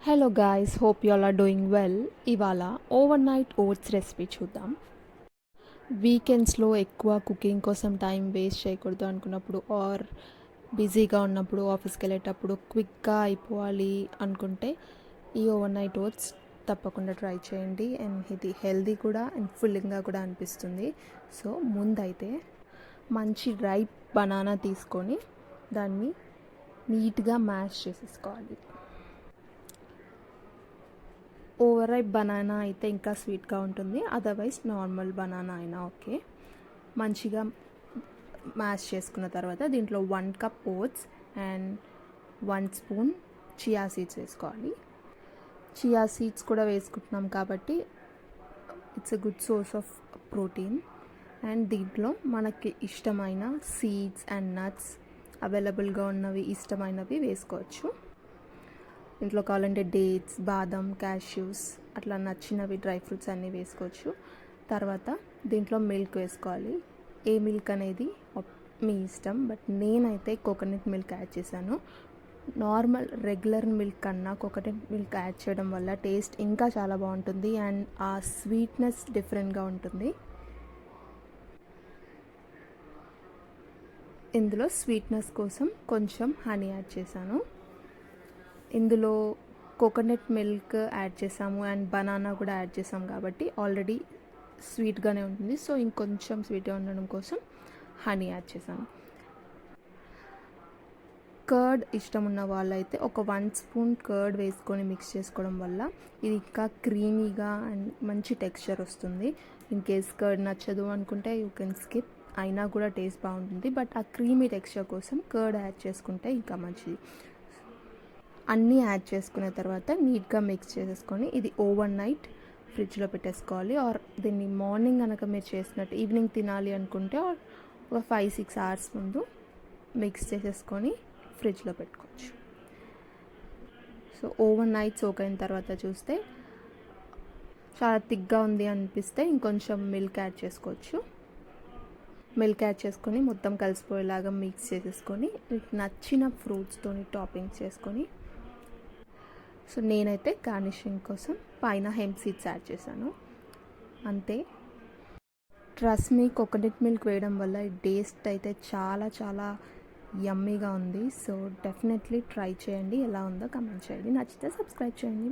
Hello guys, hope you all are doing well. ఇవాళ overnight oats recipe చూద్దాం. వీకెండ్స్లో ఎక్కువ కుకింగ్ కోసం టైం వేస్ట్ చేయకూడదు అనుకున్నప్పుడు, ఆర్ బిజీగా ఉన్నప్పుడు, ఆఫీస్కి వెళ్ళేటప్పుడు క్విక్గా అయిపోవాలి అనుకుంటే ఈ ఓవర్ నైట్ ఓట్స్ తప్పకుండా ట్రై చేయండి. అండ్ ఇది హెల్దీ కూడా అండ్ ఫుల్లింగ్గా కూడా అనిపిస్తుంది. సో ముందైతే మంచి రైప్ బనానా తీసుకొని దాన్ని నీట్గా మ్యాష్ చేసేసుకోవాలి. ఓవర్ రైప్ బనానా అయితే ఇంకా స్వీట్గా ఉంటుంది, అదర్వైజ్ నార్మల్ బనానా అయినా ఓకే. మంచిగా మ్యాష్ చేసుకున్న తర్వాత దీంట్లో 1 cup oats and 1 spoon chia seeds వేసుకోవాలి. చియా సీడ్స్ కూడా వేసుకుంటున్నాం కాబట్టి it's a good source of protein. And దీంట్లో మనకి ఇష్టమైన సీడ్స్ అండ్ నట్స్ అవైలబుల్గా ఉన్నవి ఇష్టమైనవి వేసుకోవచ్చు. ఇంట్లో కావాలంటే డేట్స్, బాదం, క్యాష్యూస్ అట్లా నచ్చినవి డ్రై ఫ్రూట్స్ అన్నీ వేసుకోవచ్చు. తర్వాత దీంట్లో మిల్క్ వేసుకోవాలి. ఏ మిల్క్ అనేది మీ ఇష్టం, బట్ నేనైతే కోకోనట్ మిల్క్ యాడ్ చేశాను. నార్మల్ రెగ్యులర్ మిల్క్ కన్నా కోకోనట్ మిల్క్ యాడ్ చేయడం వల్ల టేస్ట్ ఇంకా చాలా బాగుంటుంది అండ్ ఆ స్వీట్నెస్ డిఫరెంట్గా ఉంటుంది. ఇందులో స్వీట్నెస్ కోసం కొంచెం హనీ యాడ్ చేశాను. ఇందులో కోకోనట్ మిల్క్ యాడ్ చేసాము అండ్ బనానా కూడా యాడ్ చేసాము కాబట్టి ఆల్రెడీ స్వీట్గానే ఉంటుంది. సో ఇంకొంచెం స్వీట్గా ఉండడం కోసం హనీ యాడ్ చేశాను. కర్డ్ ఇష్టం ఉన్న వాళ్ళైతే ఒక 1 స్పూన్ కర్డ్ వేసుకొని మిక్స్ చేసుకోవడం వల్ల ఇది ఇంకా క్రీమీగా అండ్ మంచి టెక్స్చర్ వస్తుంది. ఇన్ కేస్ కర్డ్ నచ్చదు అనుకుంటే యూ కెన్ స్కిప్, అయినా కూడా టేస్ట్ బాగుంటుంది. బట్ ఆ క్రీమీ టెక్స్చర్ కోసం కర్డ్ యాడ్ చేసుకుంటే ఇంకా మంచిది. అన్నీ యాడ్ చేసుకున్న తర్వాత నీట్గా మిక్స్ చేసేసుకొని ఇది ఓవర్ నైట్ ఫ్రిడ్జ్లో పెట్టేసుకోవాలి. ఆర్ దీన్ని మార్నింగ్ కనుక మీరు చేసినట్టు ఈవినింగ్ తినాలి అనుకుంటే ఒక 5-6 అవర్స్ ముందు మిక్స్ చేసేసుకొని ఫ్రిడ్జ్లో పెట్టుకోవచ్చు. సో ఓవర్ నైట్ సోక్ అయిన తర్వాత చూస్తే చాలా థిక్గా ఉంది అనిపిస్తే ఇంకొంచెం మిల్క్ యాడ్ చేసుకోవచ్చు. మిల్క్ యాడ్ చేసుకొని మొత్తం కలిసిపోయేలాగా మిక్స్ చేసేసుకొని నచ్చిన ఫ్రూట్స్తోని టాపింగ్ చేసుకొని, సో నేనైతే గార్నిషింగ్ కోసం పైన హెంప్ సీడ్స్ యాడ్ చేశాను అంతే. ట్రస్ట్ మీ, కోకోనట్ మిల్క్ వేయడం వల్ల టేస్ట్ అయితే చాలా చాలా యమ్మీగా ఉంది. సో డెఫినెట్లీ ట్రై చేయండి, ఎలా ఉందో కమెంట్ చేయండి, నచ్చితే సబ్స్క్రైబ్ చేయండి.